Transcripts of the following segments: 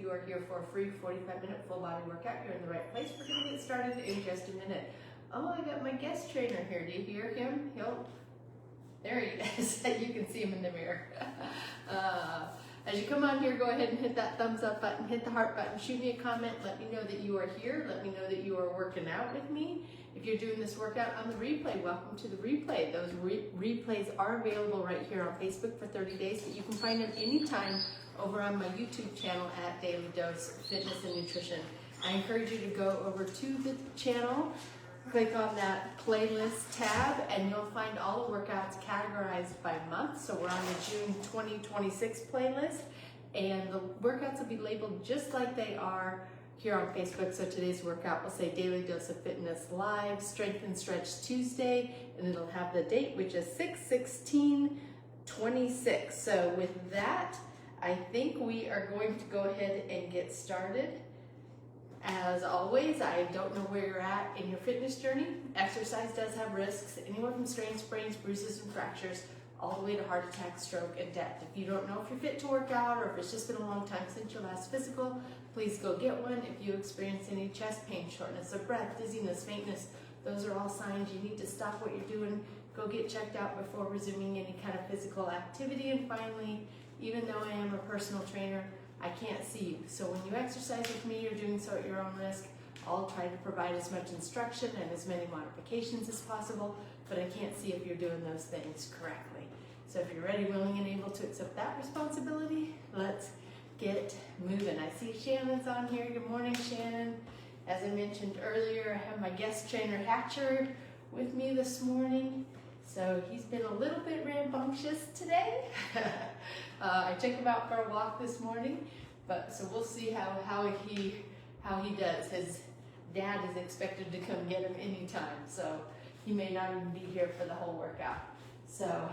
you are here for a free 45-minute full body workout, you're in the right place. We're gonna get started in just a minute. Oh, I got my guest trainer here. Do you hear him? There he is. You can see him in the mirror. As you come on here, go ahead and hit that thumbs up button, hit the heart button, shoot me a comment, let me know that you are here, let me know that you are working out with me. If you're doing this workout on the replay, welcome to the replay. Those replays are available right here on Facebook for 30 days, but you can find them anytime over on my YouTube channel at Daily Dose Fitness and Nutrition. I encourage you to go over to the channel, click on that playlist tab, and you'll find all the workouts categorized by month. So we're on the June 2026 playlist, and the workouts will be labeled just like they are here on Facebook. So today's workout will say Daily Dose of Fitness Live, Strength and Stretch Tuesday, and it'll have the date, which is 6/16/26. So with that, I think we are going to go ahead and get started. As always, I don't know where you're at in your fitness journey. Exercise does have risks, anywhere from strains, sprains, bruises, and fractures, all the way to heart attack, stroke, and death. If you don't know if you're fit to work out or if it's just been a long time since your last physical, please go get one. If you experience any chest pain, shortness of breath, dizziness, faintness, those are all signs you need to stop what you're doing, go get checked out before resuming any kind of physical activity. And finally, even though I am a personal trainer, I can't see you. So when you exercise with me, you're doing so at your own risk. I'll try to provide as much instruction and as many modifications as possible, but I can't see if you're doing those things correctly. So if you're ready, willing, and able to accept that responsibility, let's get moving. I see Shannon's on here. Good morning, Shannon. As I mentioned earlier, I have my guest trainer Hatcher with me this morning. So he's been a little bit rambunctious today. I took him out for a walk this morning, so we'll see how he does. His dad is expected to come get him anytime, so he may not even be here for the whole workout. So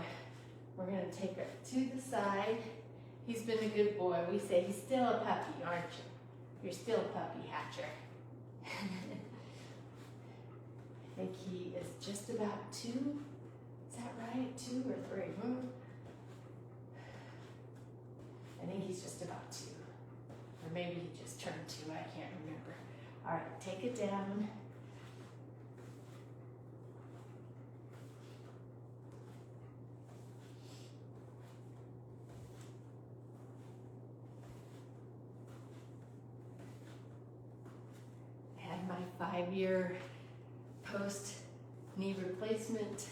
we're gonna take her to the side. He's been a good boy. We say he's still a puppy, aren't you? You're still a puppy, Hatcher. I think he is just about 2. Is that right? 2 or 3? I think he's just about 2. Or maybe he just turned 2. I can't remember. All right, take it down. I had my 5-year post-knee replacement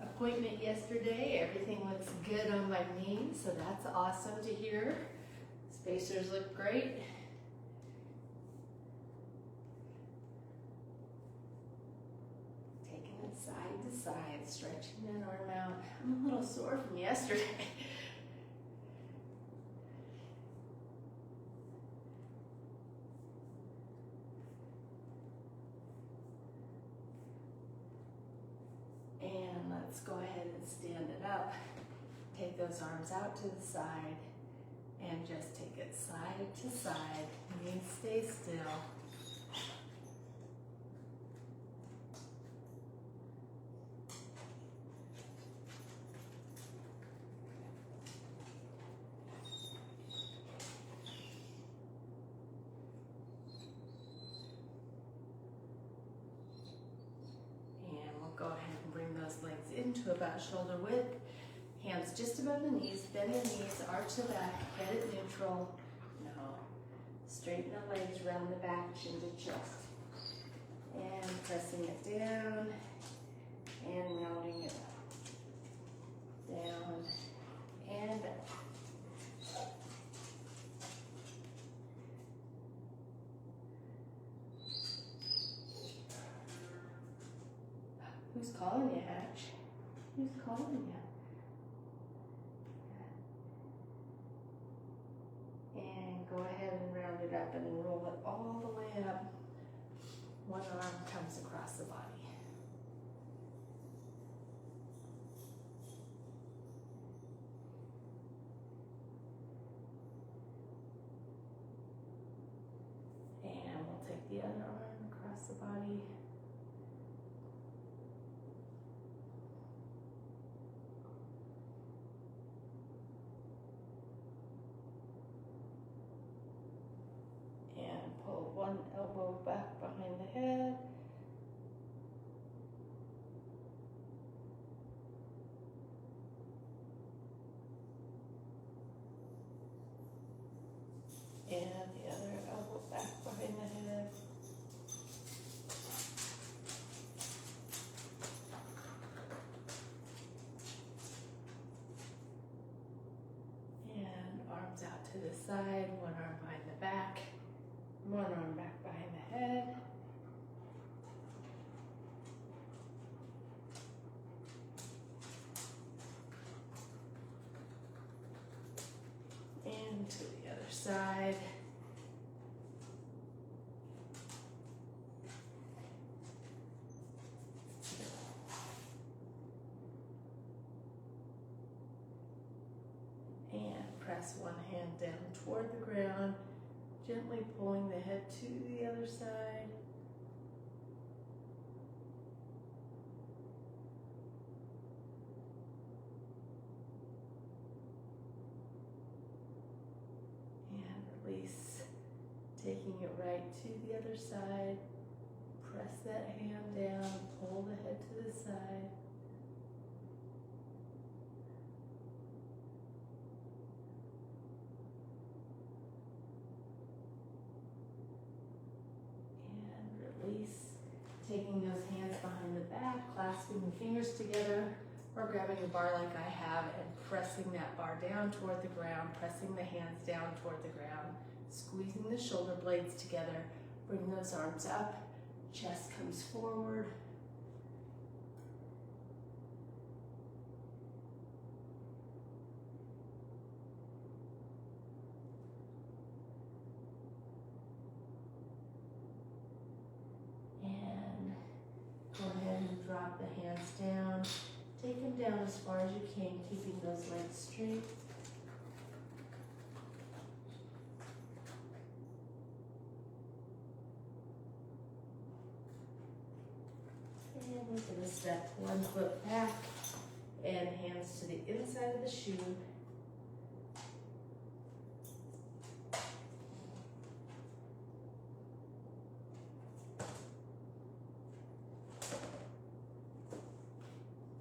appointment yesterday. Everything looks good on my knee, so that's awesome to hear. Spacers look great. Taking it side to side, stretching that arm out. I'm a little sore from yesterday. Let's go ahead and stand it up. Take those arms out to the side and just take it side to side. Knees stay still. Go ahead and bring those legs into about shoulder width. Hands just above the knees, bend the knees, arch the back, head at neutral. No. Straighten the legs, round the back, chin to chest. And pressing it down and rounding it up. Down and up. Who's calling you, Hatch? Who's calling you? And go ahead and round it up and then roll it all the way up. One arm comes across the body. And we'll take the other arm across the body. one elbow back behind the head. And the other elbow back behind the head. And arms out to the side, one arm behind the back, one arm back behind the head. And to the other side. And press one hand down toward the ground, gently pulling the head to the other side. Release, taking it right to the other side. Press that hand down, pull the head to the side. And release, taking those hands behind the back, clasping the fingers together, or grabbing a bar like I have and pressing that bar down toward the ground, pressing the hands down toward the ground, squeezing the shoulder blades together, bring those arms up, chest comes forward. And go ahead and drop the hands down. Take them down as far as you can, keeping those legs straight. And we're going to step one foot back and hands to the inside of the shoe.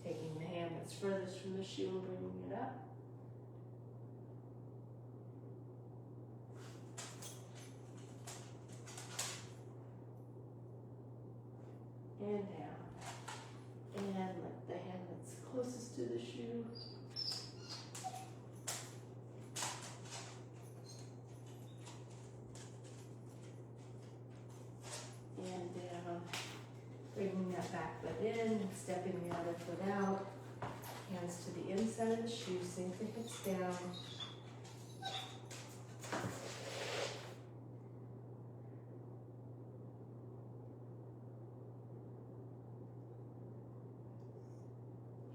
Taking the hand that's furthest from the shoe and bringing it up. And down. And let the hand that's closest to the shoe. And down. Bringing that back foot in, stepping the other foot out. Hands to the inside of the shoe, sink the hips down.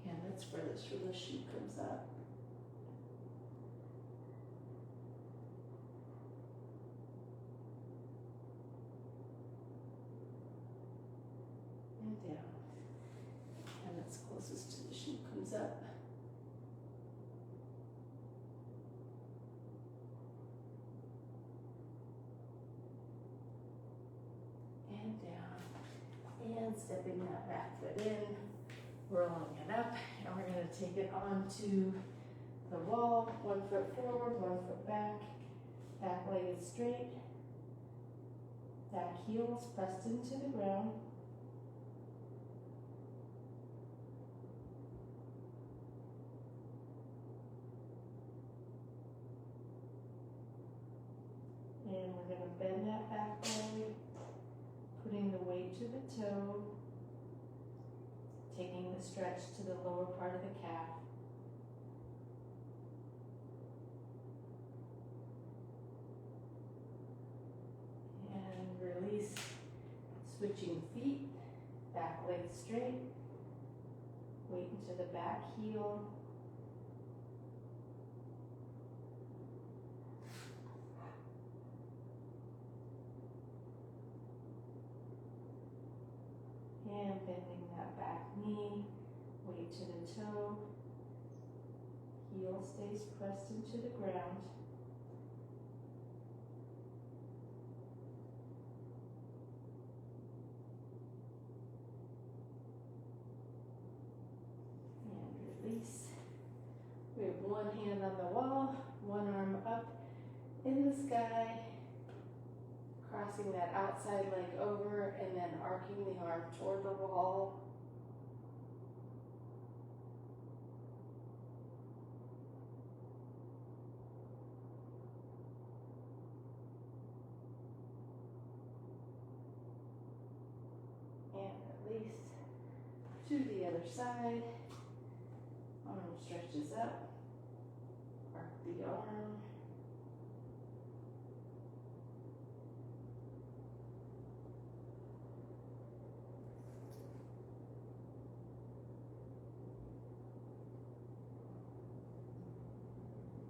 Hand that's furthest from the shoe comes up. And down. And that's closest to the shoe comes up. And down. And stepping that back foot in, rolling it up, and we're going to take it onto the wall. 1 foot forward, 1 foot back. Back leg is straight. Back heels pressed into the ground. And we're going to bend that back leg, putting the weight to the toe, taking the stretch to the lower part of the calf. And release, switching feet, back leg straight, weight into the back heel. And bending that back knee, weight to the toe, heel stays pressed into the ground. hand on the wall, one arm up in the sky, crossing that outside leg over, and then arcing the arm toward the wall. And release to the other side. Arm stretches up, arc the arm.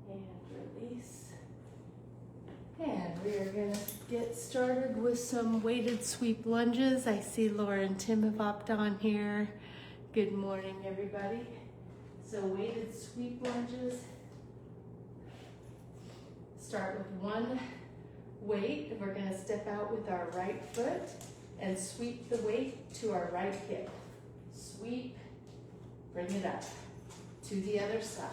And release. And we are going to get started with some weighted sweep lunges. I see Laura and Tim have hopped on here. Good morning, everybody. So weighted sweep lunges. Start with one weight. We're going to step out with our right foot and sweep the weight to our right hip. Sweep, bring it up to the other side.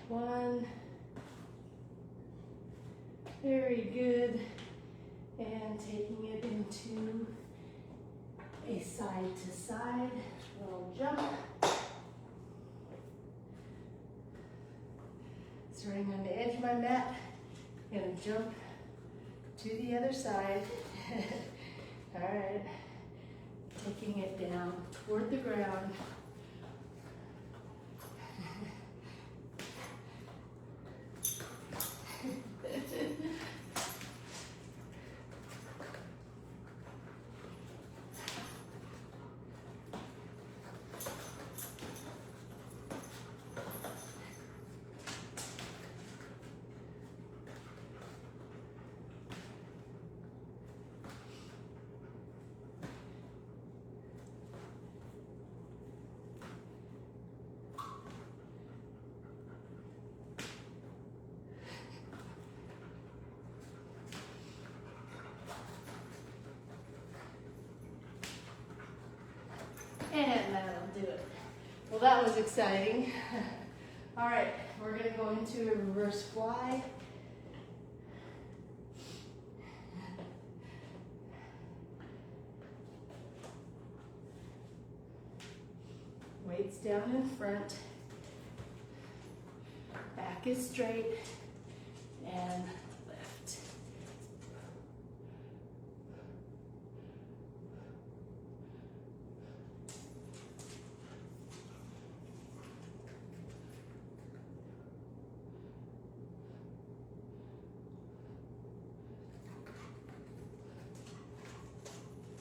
One, very good, and taking it into a side to side little jump. Starting on the edge of my mat, gonna jump to the other side. All right, taking it down toward the ground. And that'll do it. Well, that was exciting. All right, we're gonna go into a reverse fly. Weights down in front. Back is straight and lift.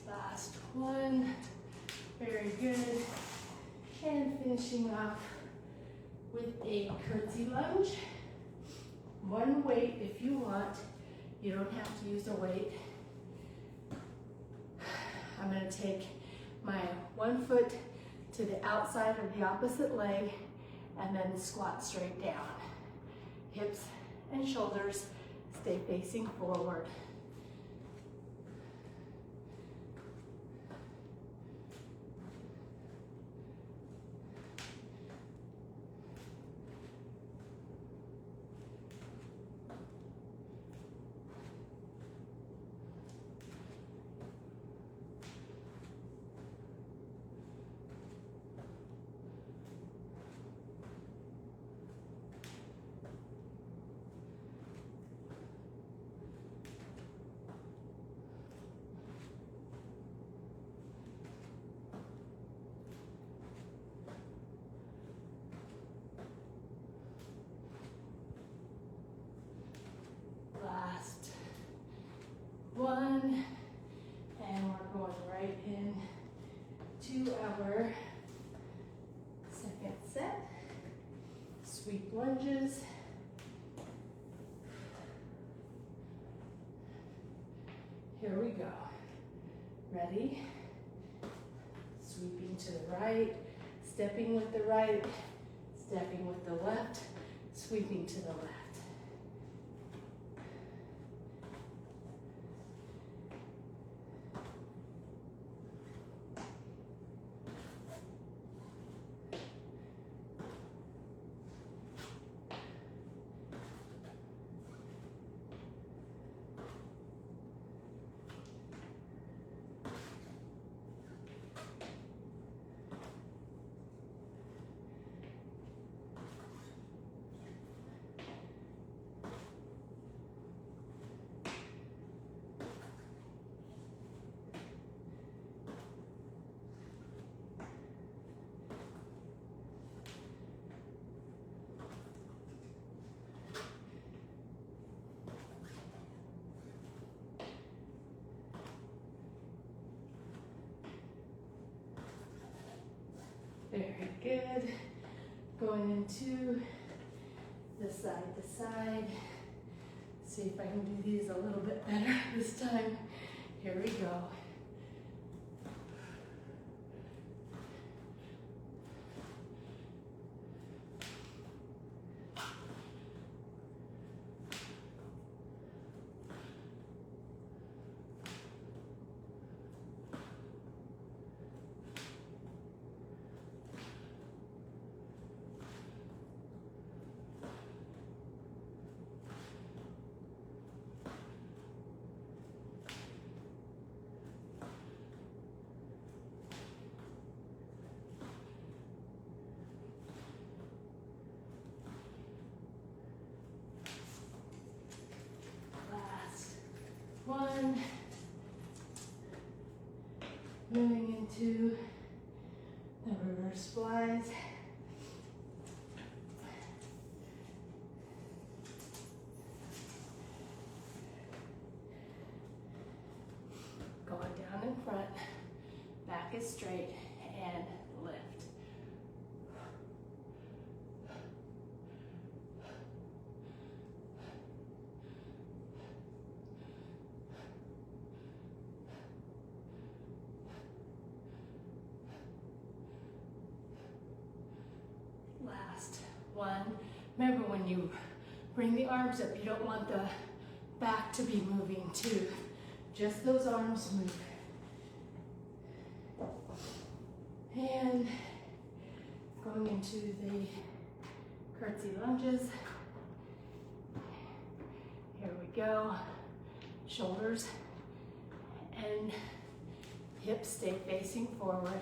Last one, very good. And finishing off with a curtsy lunge. One weight if you want, you don't have to use a weight. I'm gonna take my one foot to the outside of the opposite leg and then squat straight down. Hips and shoulders stay facing forward. 1, and we're going right in to our second set. Sweep lunges. Here we go. Ready? Sweeping to the right, stepping with the right, stepping with the left, sweeping to the left. Very good. Going into the side to side. See if I can do these a little bit better this time. Here we go. One, moving into the reverse flies. Going down in front, back is straight, and lift. Last one. Remember, when you bring the arms up, you don't want the back to be moving too. Just those arms move. And going into the curtsy lunges. Here we go. Shoulders and hips stay facing forward.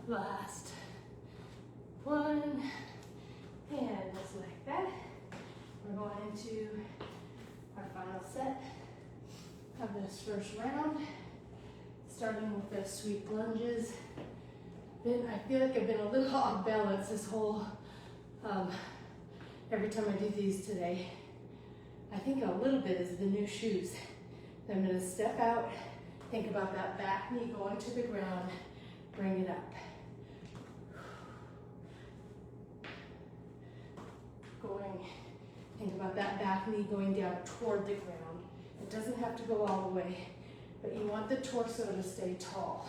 Last one, and just like that, we're going into our final set of this first round, starting with the sweep lunges. I feel like I've been a little off balance this whole, every time I do these today. I think a little bit is the new shoes. I'm gonna step out, think about that back knee going to the ground, bring it up. Think about that back knee going down toward the ground. It doesn't have to go all the way, but you want the torso to stay tall.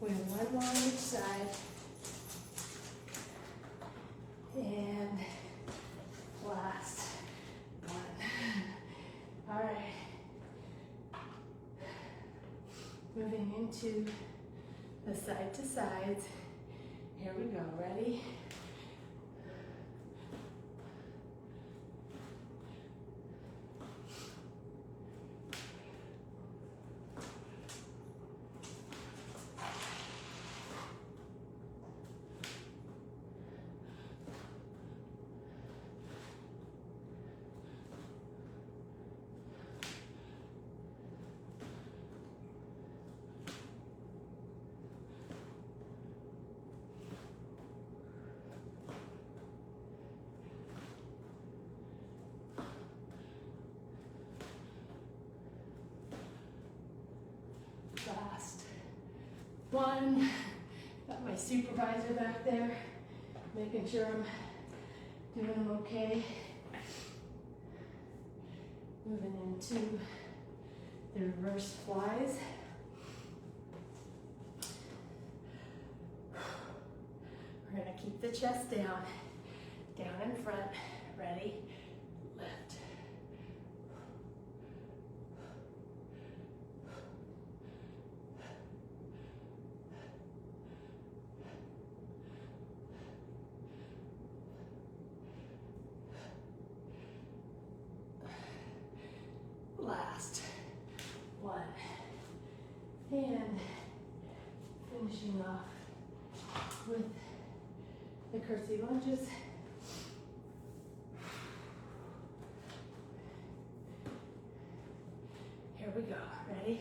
We have one more on each side. And last one. All right. Moving into the side to sides. Here we go, ready? Last one. Got my supervisor back there, making sure I'm doing them okay. Moving into the reverse flies. We're gonna keep the chest down, down in front. Ready? Lift. Last one. And finishing off with the curtsy lunges. Here we go. Ready?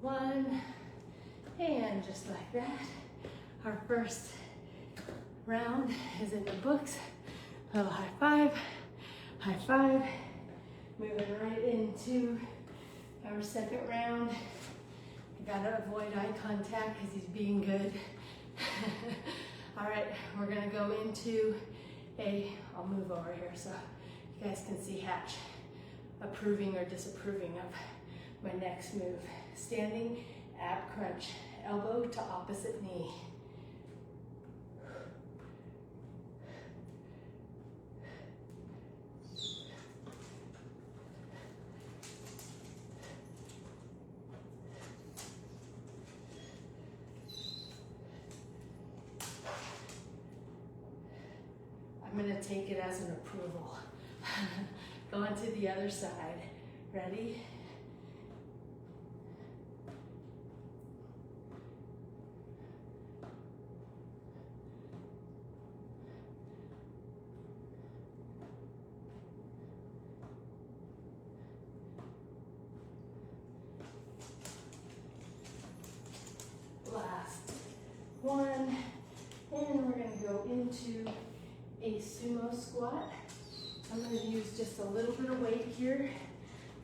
One, and just like that, our first round is in the books. Little high five, high five. Moving right into our second round. I gotta avoid eye contact because he's being good. All right, we're gonna go into I'll move over here so you guys can see Hatch approving or disapproving of my next move. Standing ab crunch, elbow to opposite knee. I'm going to take it as an approval. Go on to the other side. Ready? Last one, and we're going to go into a sumo squat. I'm going to use just a little bit of weight here,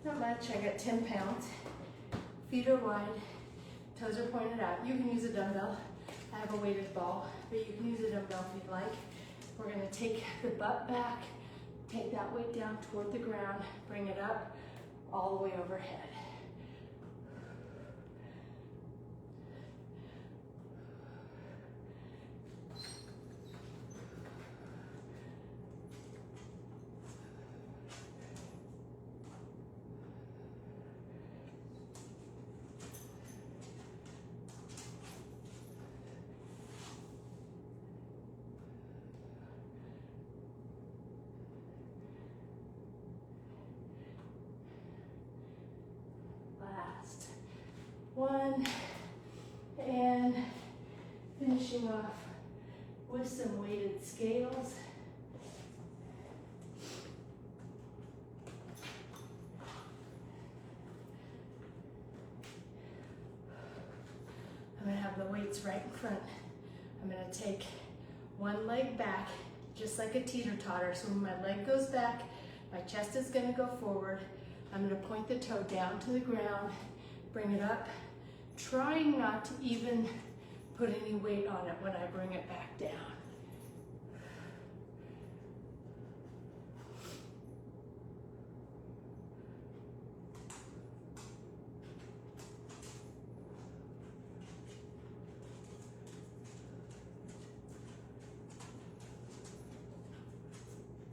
not much. I got 10 pounds. Feet are wide, toes are pointed out. You can use a dumbbell. I have a weighted ball, but you can use a dumbbell if you'd like. We're going to take the butt back, take that weight down toward the ground, bring it up all the way overhead. One, finishing off with some weighted scales. I'm gonna have the weights right in front. I'm gonna take one leg back, just like a teeter-totter. So when my leg goes back, my chest is gonna go forward. I'm gonna point the toe down to the ground, bring it up, trying not to even put any weight on it when I bring it back down.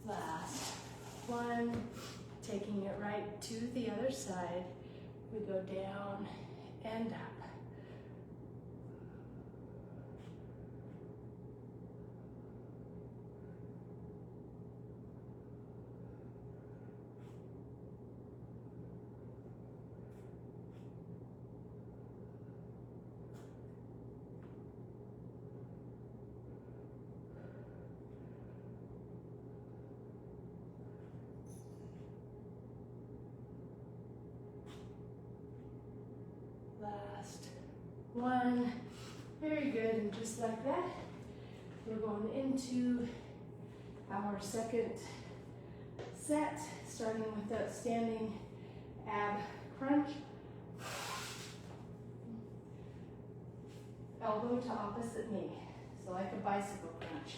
Last one, taking it right to the other side. We go down and up. Last one. Very good. And just like that, we're going into our second set, starting with that standing ab crunch. Elbow to opposite knee, so like a bicycle crunch.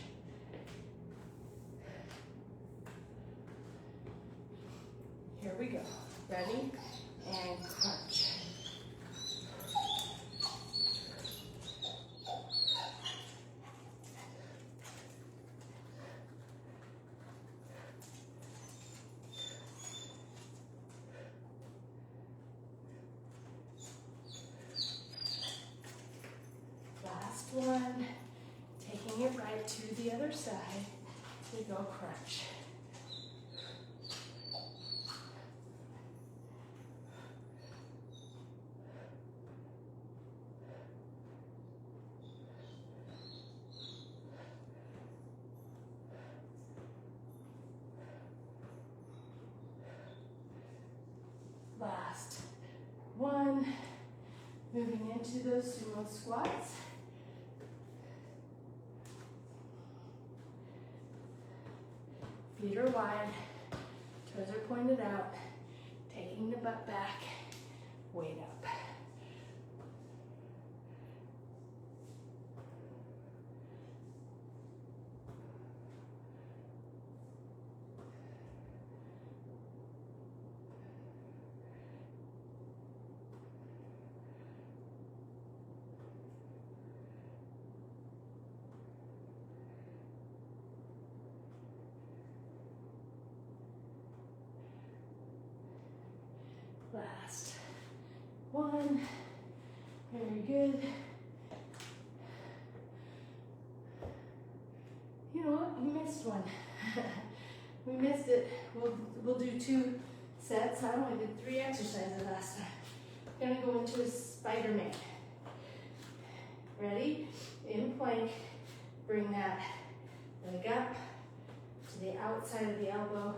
Here we go. Ready? And crunch. Last one. Taking it right to the other side. We go crunch. Last one, moving into those sumo squats. Feet are wide, toes are pointed out, taking the butt back, weight up. Last one, very good. You know what, you missed one. We missed it. We'll do 2 sets. I only did 3 exercises last time. Gonna go into a Spider-Man. Ready? In plank, bring that leg up to the outside of the elbow.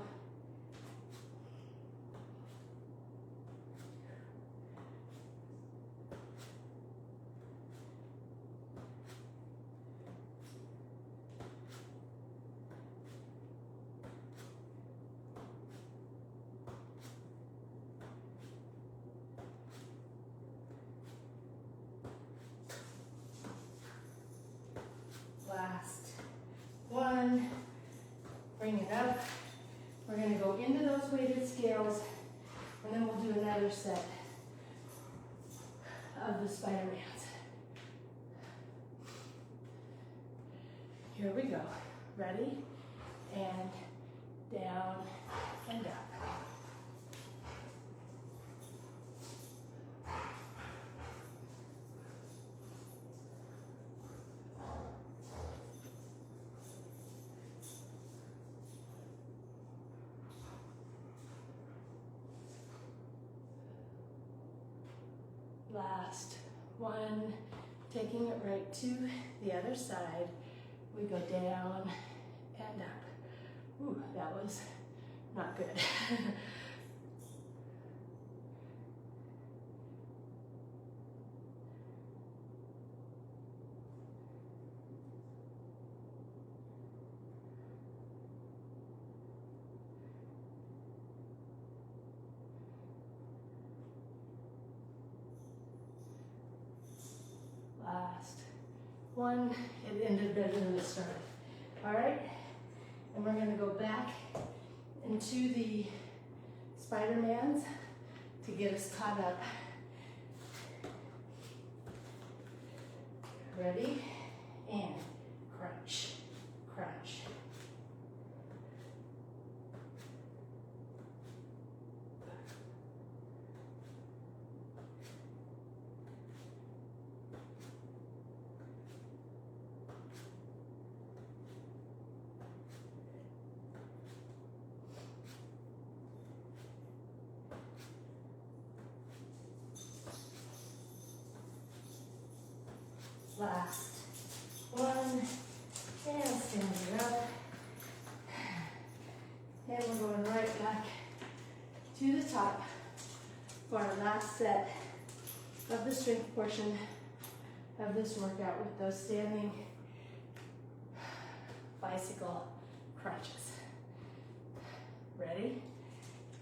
Last one, bring it up. We're going to go into those weighted scales, and then we'll do another set of the Spider-Mans. Here we go. Ready? And down and up. Last one, Taking it right to the other side, we go down and up. Ooh, that was not good. Last one. It ended better than it started. All right, and we're gonna go back into the Spider-Mans to get us caught up. Ready? And crunch, crunch. Last one, and stand it up. And we're going right back to the top for our last set of the strength portion of this workout with those standing bicycle crunches. Ready?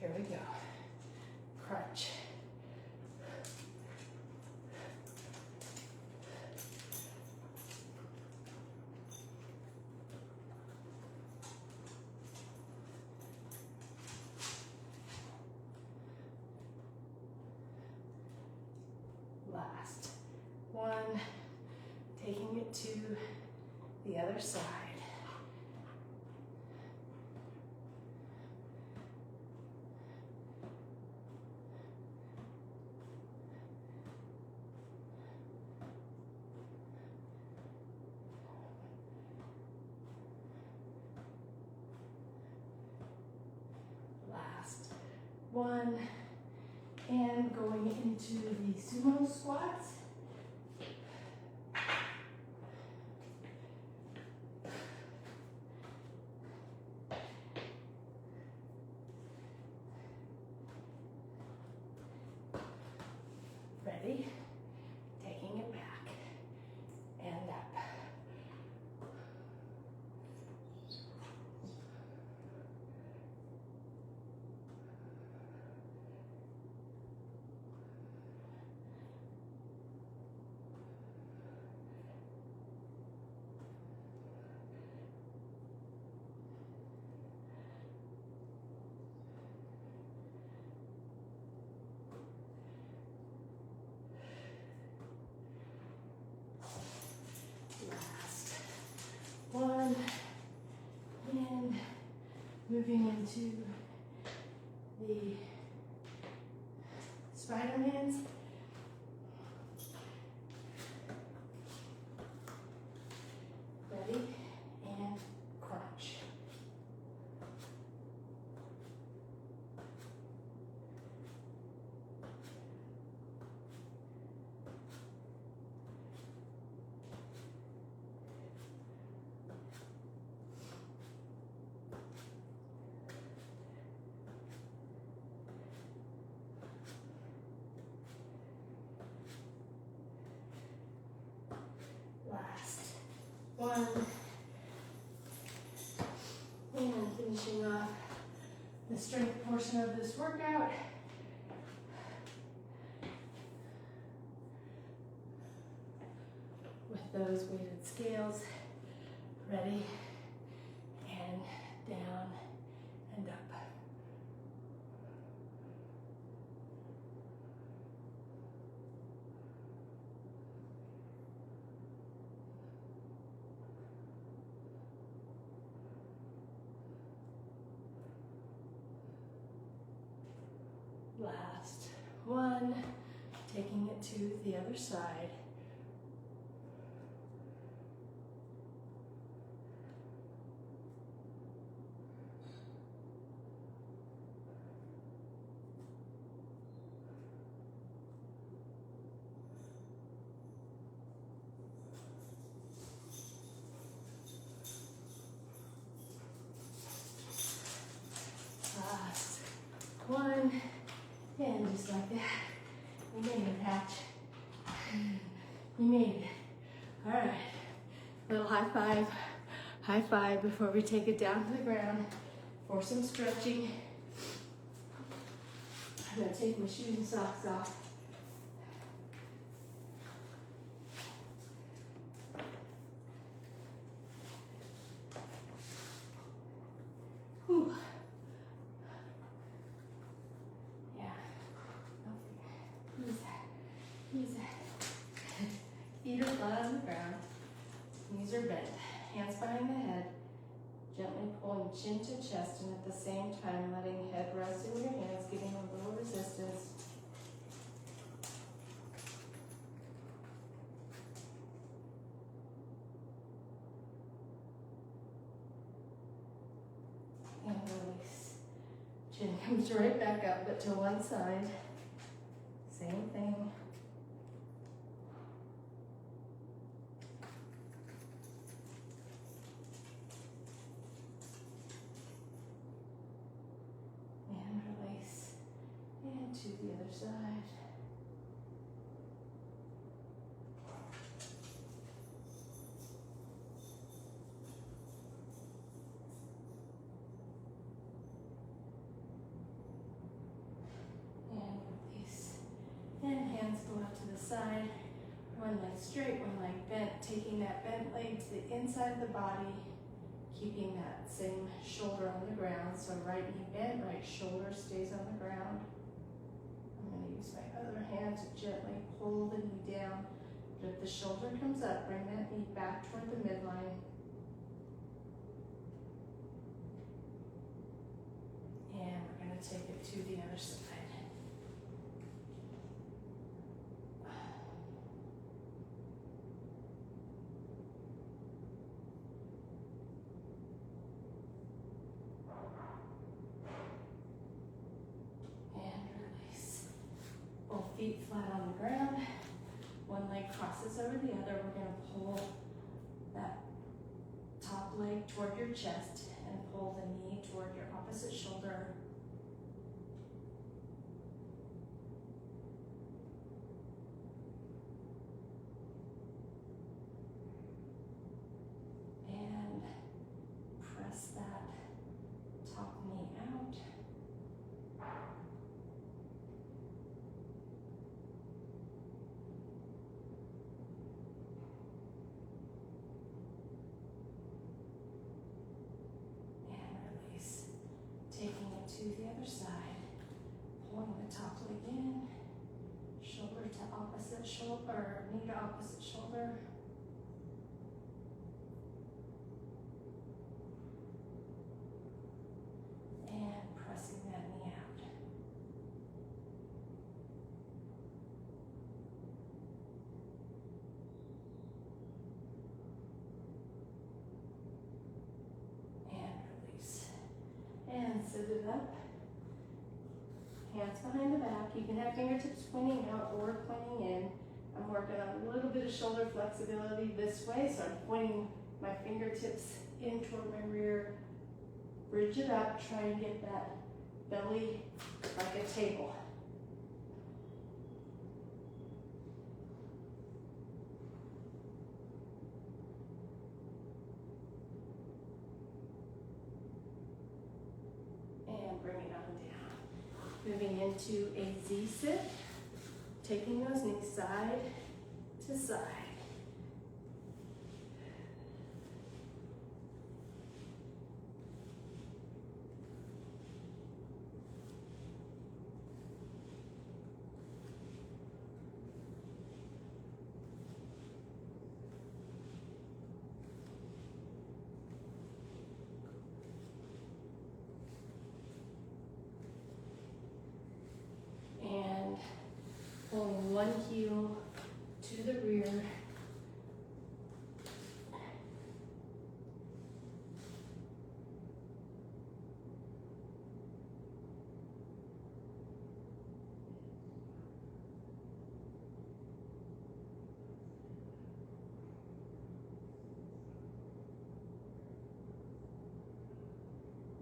Here we go. Crunch. Last one, taking it to the other side. Last one. And going into the sumo squats. Ready? Taking it back and up. One, and moving into the Spider-Mans. Ready, and crunch. Last one, and finishing off the strength portion of this workout. With those weighted scales. Ready, and down and up. Last one, taking it to the other side. One, and just like that. You made it, Hatch. You made it. All right, little high five. High five before we take it down to the ground for some stretching. I'm gonna take my shoes and socks off. Whew. Yeah. Ease that. Ease that. Feet are flat on the ground. Knees are bent. Hands behind the head. Gently pulling chin to chest, and at the same time letting head rest in your hands, giving a little resistance. And release. Chin comes right back up, but to one side. Same thing. And release. And to the other side. And release. And hands go out to the side. One leg straight, one leg bent, taking that bent leg to the inside of the body, keeping that same shoulder on the ground. So right knee bent, right shoulder stays on the ground. I'm going to use my other hand to gently pull the knee down. But if the shoulder comes up, bring that knee back toward the midline. And we're going to take it to the other side. Feet flat on the ground. One leg crosses over the other. We're going to pull that top leg toward your chest and pull the knee toward your opposite shoulder. And press that top knee out. Taking it to the other side, pulling the top leg in, shoulder to opposite shoulder, knee to opposite shoulder. And pressing that knee out. And release. And sit it up. Hands behind the back. You can have fingertips pointing out or pointing in. I'm working on a little bit of shoulder flexibility this way, so I'm pointing my fingertips in toward my rear. Bridge it up, try and get that belly like a table. And bring it on down. Moving into a Z-sit, taking those knees side to side. And pulling one heel to the rear.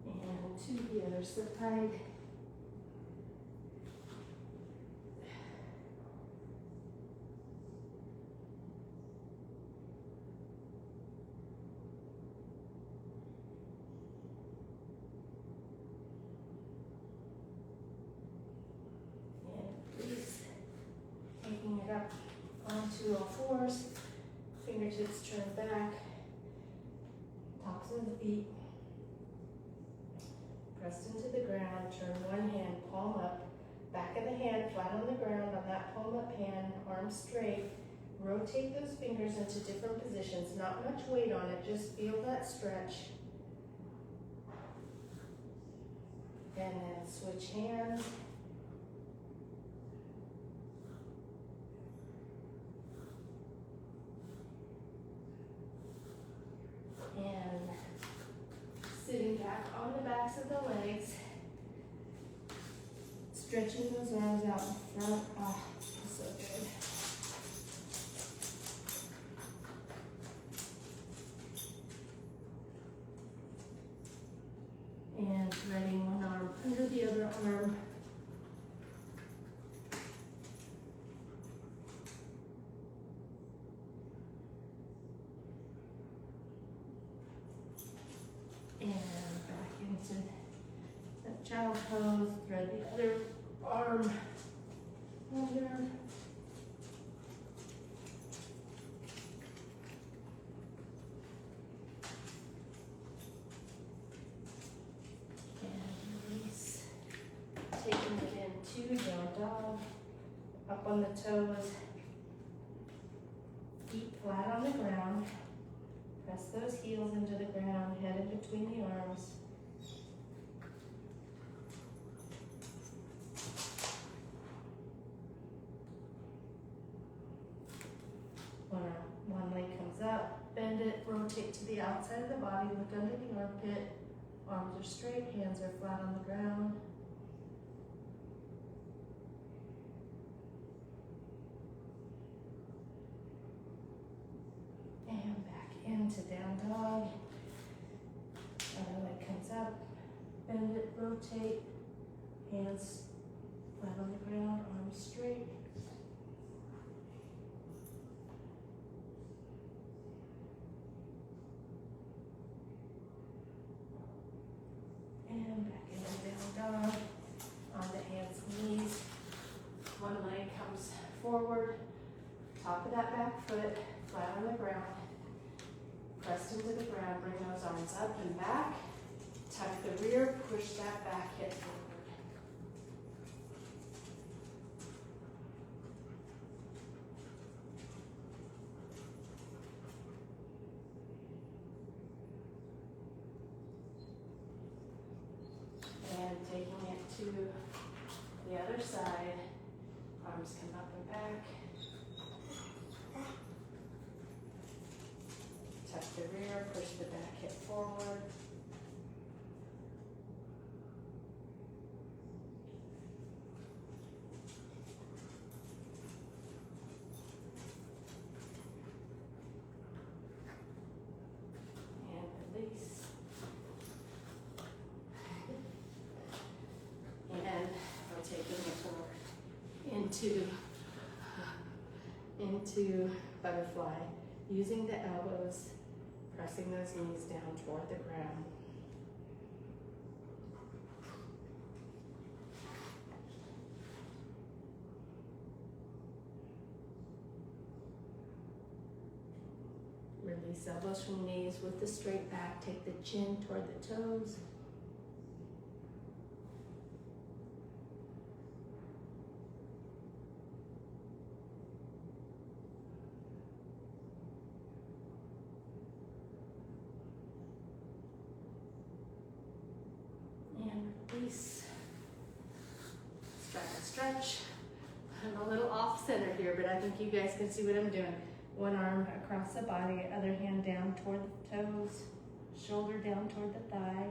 And to the other side. to all fours, fingertips turn back, tops of the feet pressed into the ground. Turn one hand, palm up, back of the hand flat on the ground on that palm up hand, arms straight. Rotate those fingers into different positions, not much weight on it, just feel that stretch. And then switch hands. And sitting back on the backs of the legs, stretching those arms out in front. Oh, so good. And threading one arm under the other arm. And back into that child pose, thread the other arm under. And release. Taking it into down dog. Up on the toes. Feet flat on the ground. Press those heels into the ground, head in between the arms. One leg comes up, bend it, rotate to the outside of the body, look under the armpit. Arms are straight, hands are flat on the ground. And back into down dog. Other leg comes up, bend it, rotate, hands flat on the ground, arms straight. And back into down dog, on the hands and knees. One leg comes forward, top of that back foot, flat on the ground. Pressed into the ground, bring those arms up and back. Tuck the rear, push that back hip forward. And taking it to the other side, arms come up and back. Tuck the rear, push the back hip forward. And release. And rotating it forward into butterfly, using the elbows, pressing those knees down toward the ground. Release elbows from knees with the straight back. Take the chin toward the toes. Release. Stretch. I'm a little off center here, but I think you guys can see what I'm doing. One arm across the body, other hand down toward the toes, shoulder down toward the thigh.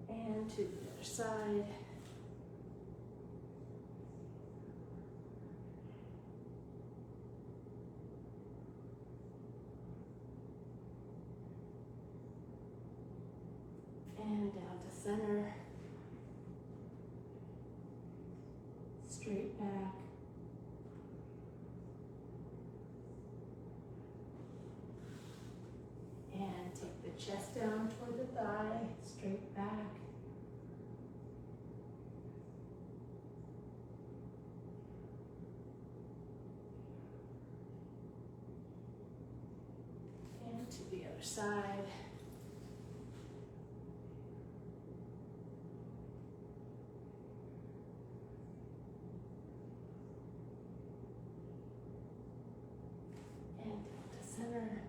And to the other side. And down to center. Straight back. And take the chest down toward the thigh, straight back. And to the other side. And down to center.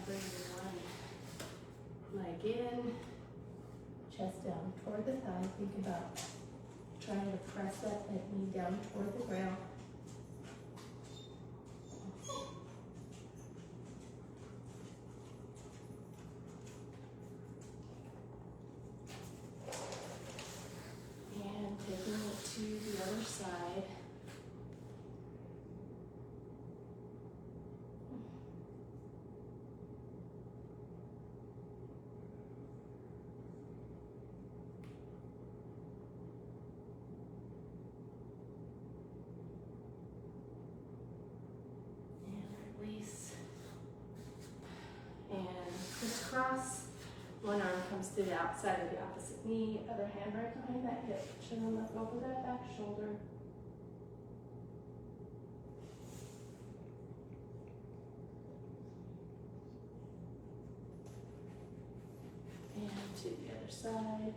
Bring one leg in, chest down toward the thigh. Think about trying to press that knee down toward the ground. And taking it to the other side. Crisscross. One arm comes to the outside of the opposite knee, other hand right behind that hip. Chin up over that back shoulder. And to the other side.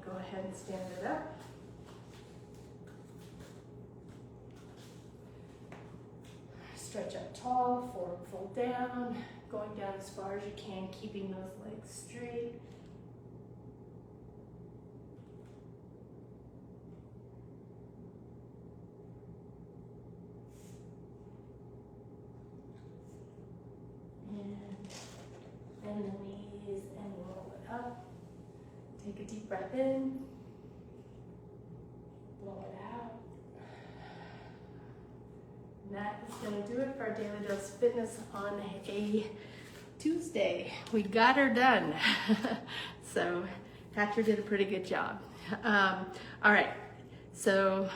Go ahead and stand it up. Stretch up tall, forward fold down, going down as far as you can, keeping those legs straight. And bend the knees and roll it up. Take a deep breath in, blow it out. And that is going to do it for our Daily Dose Fitness on a Tuesday. We got her done. So Patrick did a pretty good job. All right. So,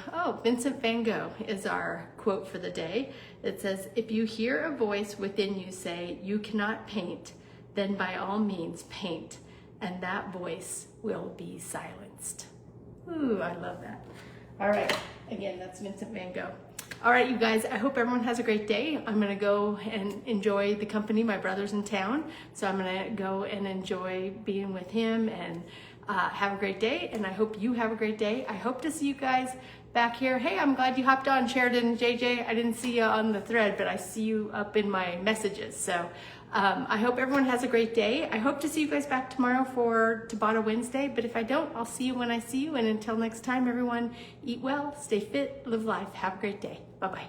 Vincent van Gogh is our quote for the day. It says, "If you hear a voice within you say, 'You cannot paint,' then by all means paint, and that voice will be silenced." Ooh, I love that. All right, again, that's Vincent van Gogh. All right, you guys, I hope everyone has a great day. I'm gonna go and enjoy the company. My brother's in town, so I'm gonna go and enjoy being with him and have a great day, and I hope you have a great day. I hope to see you guys back here. Hey, I'm glad you hopped on, Sheridan, JJ. I didn't see you on the thread, but I see you up in my messages. So I hope everyone has a great day. I hope to see you guys back tomorrow for Tabata Wednesday, but if I don't, I'll see you when I see you. And until next time, everyone, eat well, stay fit, live life. Have a great day. Bye-bye.